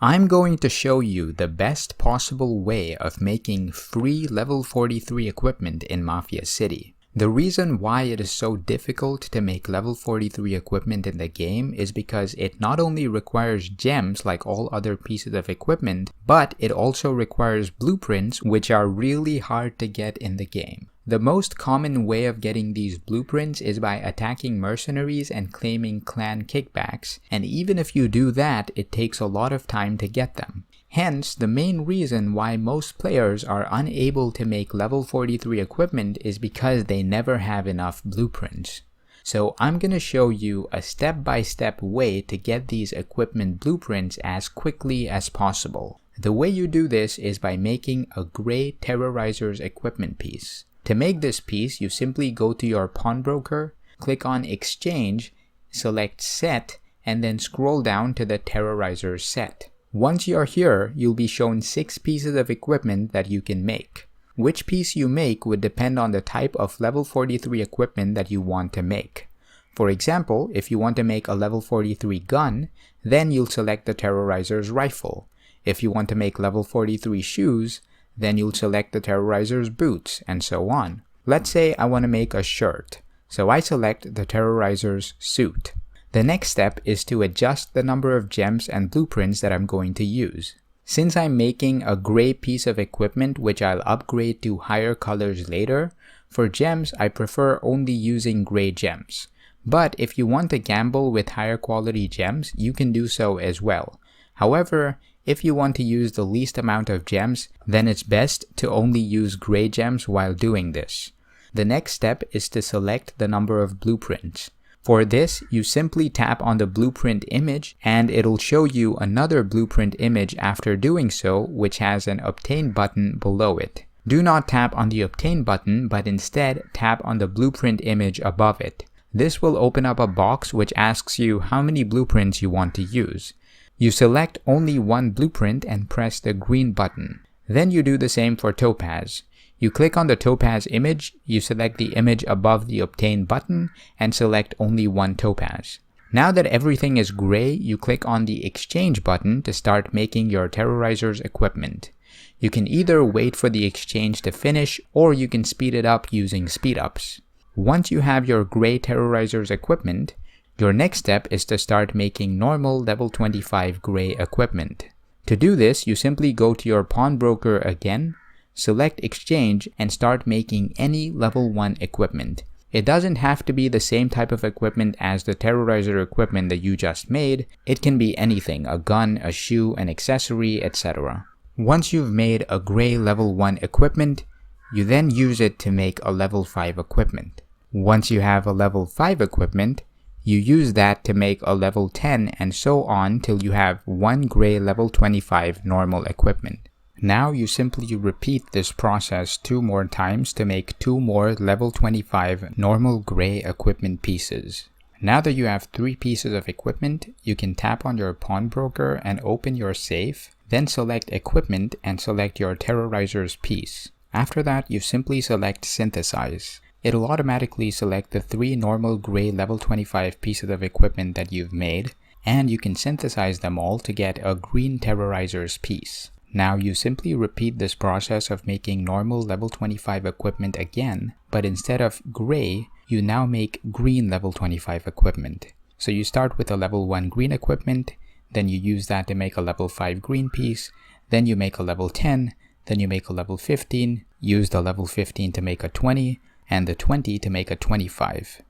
I'm going to show you the best possible way of making free level 43 equipment in Mafia City. The reason why it is so difficult to make level 43 equipment in the game is because it not only requires gems like all other pieces of equipment, but it also requires blueprints which are really hard to get in the game. The most common way of getting these blueprints is by attacking mercenaries and claiming clan kickbacks, and even if you do that, it takes a lot of time to get them. Hence, the main reason why most players are unable to make level 43 equipment is because they never have enough blueprints. So I'm gonna show you a step-by-step way to get these equipment blueprints as quickly as possible. The way you do this is by making a gray terrorizer's equipment piece. To make this piece, you simply go to your pawnbroker, click on Exchange, select Set, and then scroll down to the terrorizer set. Once you're here, you'll be shown 6 pieces of equipment that you can make. Which piece you make would depend on the type of level 43 equipment that you want to make. For example, if you want to make a level 43 gun, then you'll select the terrorizer's rifle. If you want to make level 43 shoes, then you'll select the terrorizer's boots, and so on. Let's say I want to make a shirt, so I select the terrorizer's suit. The next step is to adjust the number of gems and blueprints that I'm going to use. Since I'm making a gray piece of equipment which I'll upgrade to higher colors later, for gems I prefer only using gray gems. But if you want to gamble with higher quality gems, you can do so as well. However, if you want to use the least amount of gems, then it's best to only use gray gems while doing this. The next step is to select the number of blueprints. For this, you simply tap on the blueprint image and it'll show you another blueprint image after doing so, which has an Obtain button below it. Do not tap on the Obtain button, but instead tap on the blueprint image above it. This will open up a box which asks you how many blueprints you want to use. You select only one blueprint and press the green button. Then you do the same for Topaz. You click on the Topaz image, you select the image above the Obtain button, and select only one Topaz. Now that everything is gray, you click on the Exchange button to start making your terrorizer's equipment. You can either wait for the exchange to finish, or you can speed it up using speedups. Once you have your gray terrorizer's equipment, your next step is to start making normal level 25 gray equipment. To do this, you simply go to your pawnbroker again, select Exchange, and start making any level 1 equipment. It doesn't have to be the same type of equipment as the terrorizer equipment that you just made. It can be anything, a gun, a shoe, an accessory, etc. Once you've made a gray level 1 equipment, you then use it to make a level 5 equipment. Once you have a level 5 equipment, you use that to make a level 10 and so on till you have one gray level 25 normal equipment. Now you simply repeat this process 2 more times to make 2 more level 25 normal gray equipment pieces. Now that you have 3 pieces of equipment, you can tap on your pawnbroker and open your safe, then select Equipment and select your terrorizer's piece. After that, you simply select Synthesize. It'll automatically select the 3 normal gray level 25 pieces of equipment that you've made, and you can synthesize them all to get a green terrorizer's piece. Now you simply repeat this process of making normal level 25 equipment again, but instead of gray, you now make green level 25 equipment. So you start with a level 1 green equipment, then you use that to make a level 5 green piece, then you make a level 10, then you make a level 15, use the level 15 to make a 20, and the 20 to make a 25.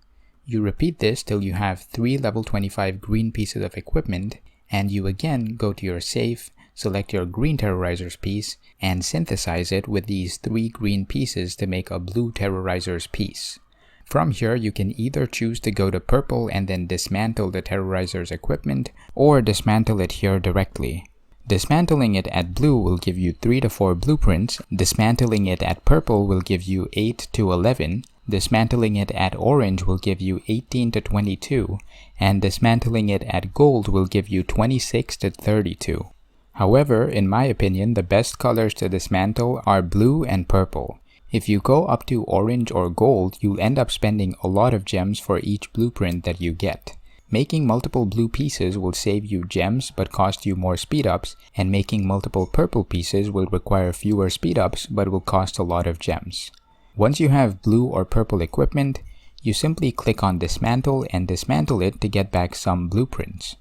You repeat this till you have 3 level 25 green pieces of equipment, and you again go to your safe, select your green terrorizer's piece, and synthesize it with these 3 green pieces to make a blue terrorizer's piece. From here, you can either choose to go to purple and then dismantle the terrorizer's equipment, or dismantle it here directly. Dismantling it at blue will give you 3 to 4 blueprints, dismantling it at purple will give you 8 to 11, dismantling it at orange will give you 18 to 22, and dismantling it at gold will give you 26 to 32. However, in my opinion, the best colors to dismantle are blue and purple. If you go up to orange or gold, you'll end up spending a lot of gems for each blueprint that you get. Making multiple blue pieces will save you gems but cost you more speedups, and making multiple purple pieces will require fewer speedups but will cost a lot of gems. Once you have blue or purple equipment, you simply click on Dismantle and dismantle it to get back some blueprints.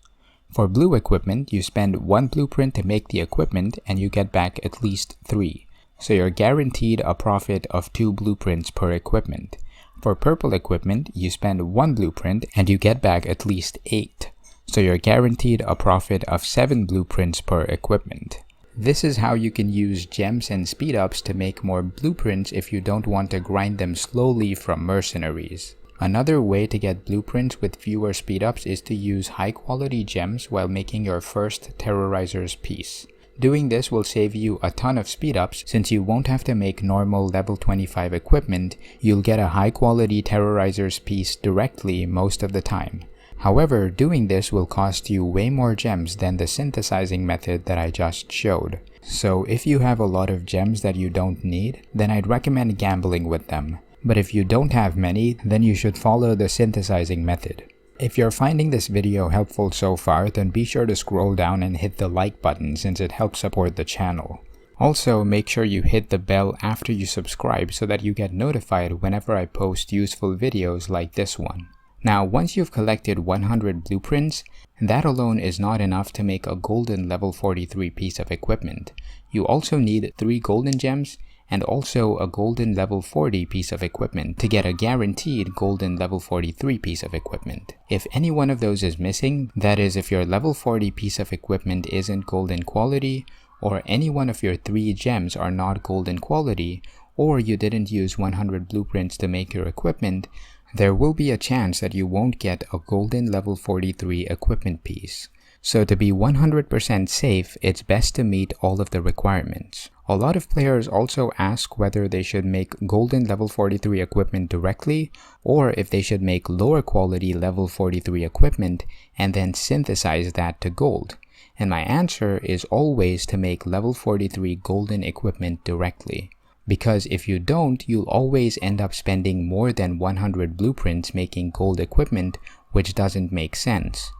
For blue equipment, you spend 1 blueprint to make the equipment and you get back at least 3. So you're guaranteed a profit of 2 blueprints per equipment. For purple equipment, you spend 1 blueprint and you get back at least 8. So you're guaranteed a profit of 7 blueprints per equipment. This is how you can use gems and speedups to make more blueprints if you don't want to grind them slowly from mercenaries. Another way to get blueprints with fewer speedups is to use high quality gems while making your first terrorizer's piece. Doing this will save you a ton of speedups since you won't have to make normal level 25 equipment. You'll get a high quality terrorizer's piece directly most of the time. However, doing this will cost you way more gems than the synthesizing method that I just showed. So if you have a lot of gems that you don't need, then I'd recommend gambling with them. But if you don't have many, then you should follow the synthesizing method. If you're finding this video helpful so far, then be sure to scroll down and hit the like button since it helps support the channel. Also, make sure you hit the bell after you subscribe so that you get notified whenever I post useful videos like this one. Now, once you've collected 100 blueprints, that alone is not enough to make a golden level 43 piece of equipment. You also need 3 golden gems and also a golden level 40 piece of equipment to get a guaranteed golden level 43 piece of equipment. If any one of those is missing, that is if your level 40 piece of equipment isn't golden quality, or any one of your 3 gems are not golden quality, or you didn't use 100 blueprints to make your equipment, there will be a chance that you won't get a golden level 43 equipment piece. So to be 100% safe, it's best to meet all of the requirements. A lot of players also ask whether they should make golden level 43 equipment directly, or if they should make lower quality level 43 equipment and then synthesize that to gold. And my answer is always to make level 43 golden equipment directly. Because if you don't, you'll always end up spending more than 100 blueprints making gold equipment, which doesn't make sense.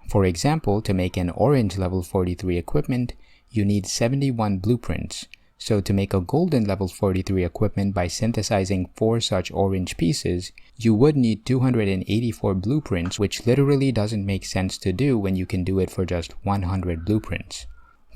For example, to make an orange level 43 equipment, you need 71 blueprints. So to make a golden level 43 equipment by synthesizing 4 such orange pieces, you would need 284 blueprints, which literally doesn't make sense to do when you can do it for just 100 blueprints.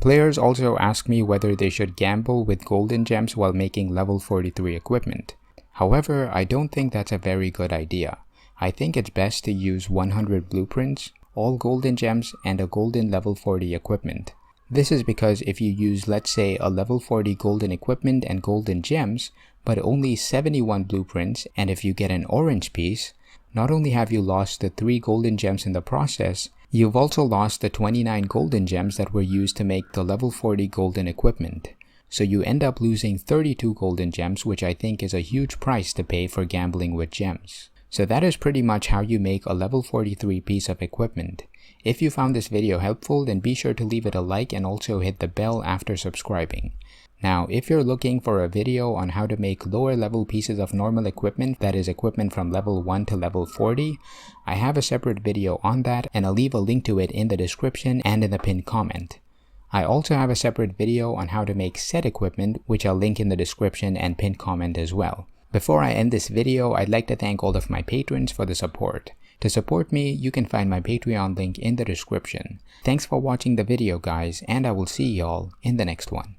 Players also ask me whether they should gamble with golden gems while making level 43 equipment. However, I don't think that's a very good idea. I think it's best to use 100 blueprints, all golden gems, and a golden level 40 equipment. This is because if you use, let's say, a level 40 golden equipment and golden gems, but only 71 blueprints, and if you get an orange piece, not only have you lost the 3 golden gems in the process, you've also lost the 29 golden gems that were used to make the level 40 golden equipment. So you end up losing 32 golden gems, which I think is a huge price to pay for gambling with gems. So that is pretty much how you make a level 43 piece of equipment. If you found this video helpful, then be sure to leave it a like and also hit the bell after subscribing. Now, if you're looking for a video on how to make lower level pieces of normal equipment, that is equipment from level 1 to level 40, I have a separate video on that and I'll leave a link to it in the description and in the pinned comment. I also have a separate video on how to make set equipment, which I'll link in the description and pinned comment as well. Before I end this video, I'd like to thank all of my patrons for the support. To support me, you can find my Patreon link in the description. Thanks for watching the video, guys, and I will see y'all in the next one.